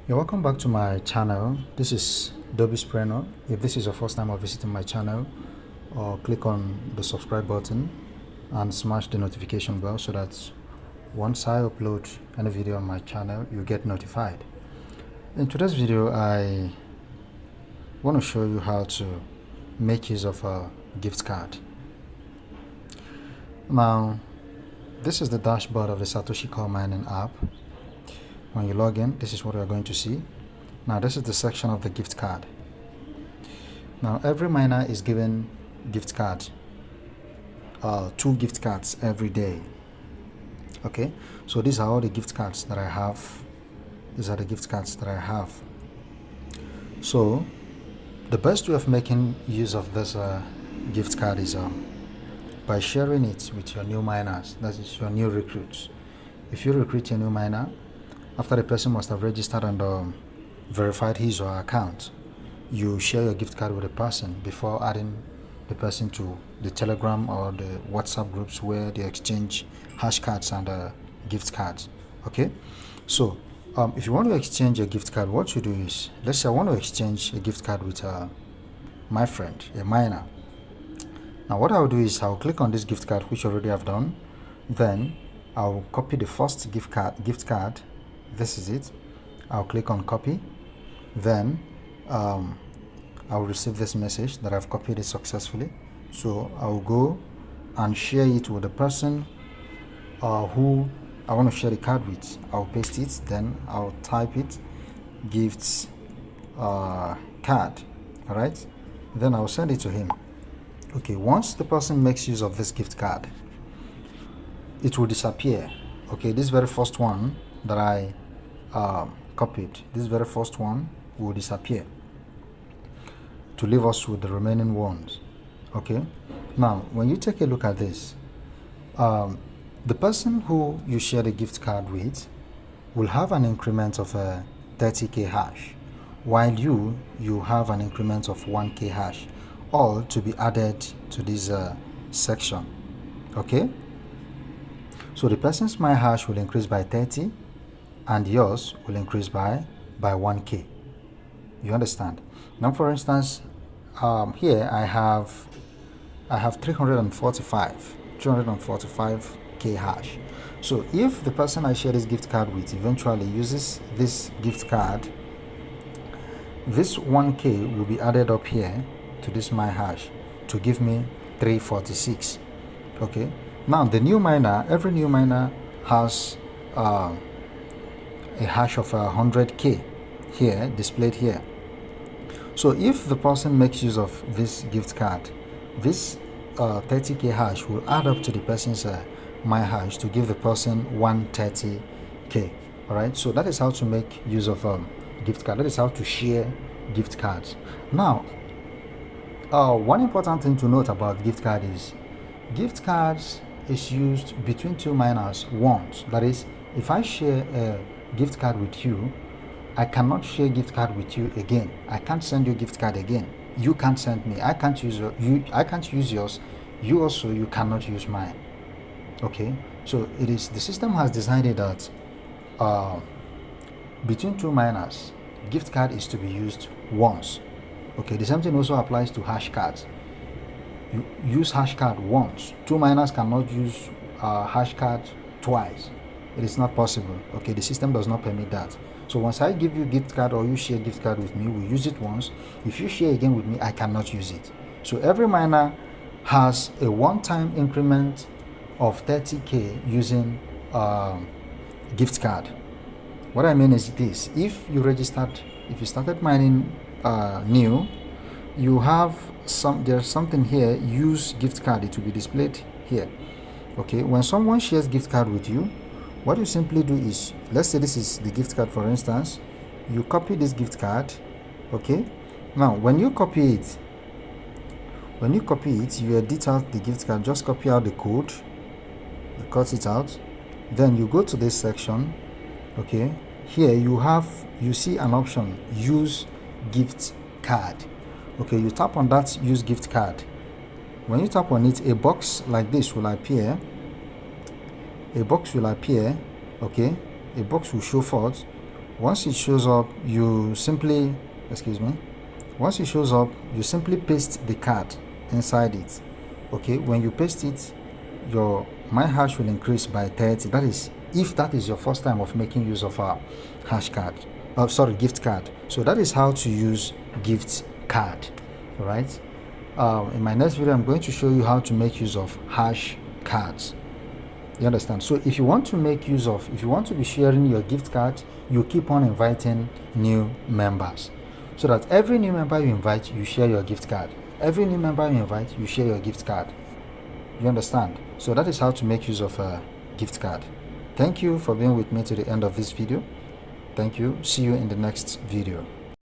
You're welcome back to my channel. This is Dobby Spreno. If this is your first time of visiting my channel, click on the subscribe button and smash the notification bell so that once I upload any video on my channel, you get notified. In today's video, I want to show you how to make use of a gift card. Now, this is the dashboard of the Satoshi coin mining app. When you log in, this is what you're going to see. Now, this is the section of the gift card. Now, every miner is given gift cards, 2 gift cards every day. Okay, so these are all the gift cards that I have. These are the gift cards that I have. So, the best way of making use of this gift card is by sharing it with your new miners, that is your new recruits. If you recruit a new miner, after the person must have registered and verified his or her account, you share your gift card with the person before adding the person to the Telegram or the WhatsApp groups where they exchange hash cards and gift cards. Okay, so if you want to exchange a gift card, what you do is, let's say I want to exchange a gift card with my friend, a miner. Now what I'll do is I'll click on this gift card, which I already have done. Then I'll copy the first gift card. This is it. I'll click on copy. Then I'll receive this message that I've copied it successfully. So I'll go and share it with the person who I want to share the card with. I'll paste it, then I'll type it, gifts card. Alright, then I'll send it to him. Okay, once the person makes use of this gift card, it will disappear. Okay, this very first one that I copied, this very first one will disappear to leave us with the remaining ones. Okay, now when you take a look at this, the person who you share the gift card with will have an increment of 30k hash, while you have an increment of 1k hash, all to be added to this section. Okay, so the person's Myhash will increase by 30 and yours will increase by 1k. You understand? Now for instance, here I have 345k hash. So if the person I share this gift card with eventually uses this gift card, this 1k will be added up here to this Myhash to give me 346. Okay, now the new miner, every new miner has a hash of 100k here displayed here. So if the person makes use of this gift card, this 30k hash will add up to the person's Myhash to give the person 130k. All right, so that is how to make use of gift card. That is how to share gift cards. Now one important thing to note about gift card is gift cards is used between 2 miners once. That is, if I share a gift card with you, I cannot share gift card with you again. I can't send you gift card again. You can't send me. I can't use I can't use yours. You cannot use mine. Okay, so it is, the system has decided that between 2 miners, gift card is to be used once. Okay, the same thing also applies to hash cards. You use hash card once. 2 miners cannot use hash card twice. It is not possible. Okay, the system does not permit that. So once I give you gift card or you share gift card with me, we use it once. If you share again with me, I cannot use it. So every miner has a one-time increment of 30k using gift card. What I mean is this: if you started mining new, you have there's something here, use gift card. It will be displayed here. Okay, when someone shares gift card with you, what you simply do is, let's say this is the gift card for instance, you copy this gift card. Okay, now when you copy it, you edit out the gift card. Just copy out the code, you cut it out, then you go to this section. Okay, here you see an option, use gift card. Okay, you tap on that use gift card. When you tap on it, a box like this will appear. Okay, a box will show forth Once it shows up, you simply, once it shows up, you simply paste the card inside it. Okay, when you paste it, your Myhash will increase by 30. That is, if that is your first time of making use of a hash card, gift card. So that is how to use gift card. All right. In my next video, I'm going to show you how to make use of hash cards. You understand? So if you want to be sharing your gift card, you keep on inviting new members. So that every new member you invite, you share your gift card. Every new member you invite, you share your gift card. You understand? So that is how to make use of a gift card. Thank you for being with me to the end of this video. Thank you. See you in the next video.